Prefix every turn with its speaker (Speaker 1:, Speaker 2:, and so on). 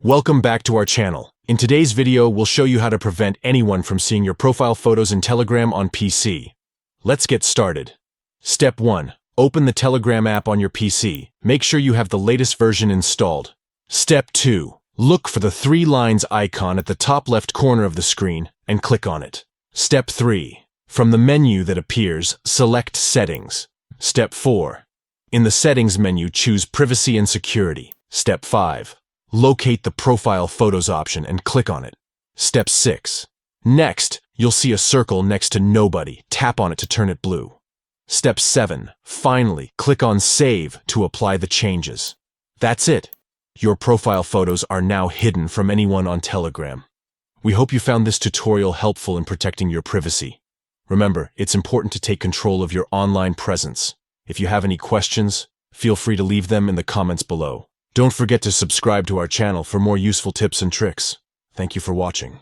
Speaker 1: Welcome back to our channel. In today's video, we'll show you how to prevent anyone from seeing your profile photos in Telegram on PC. Let's get started. Step 1. Open the Telegram app on your PC. Make sure you have the latest version installed. Step 2. Look for the 3 lines icon at the top left corner of the screen and click on it. Step 3. From the menu that appears, select Settings. Step 4. In the Settings menu, choose Privacy and Security. Step 5. Locate the Profile Photos option and click on it. Step 6. Next, you'll see a circle next to Nobody. Tap on it to turn it blue. Step 7. Finally, click on Save to apply the changes. That's it. Your profile photos are now hidden from anyone on Telegram. We hope you found this tutorial helpful in protecting your privacy. Remember, it's important to take control of your online presence. If you have any questions, feel free to leave them in the comments below. Don't forget to subscribe to our channel for more useful tips and tricks. Thank you for watching.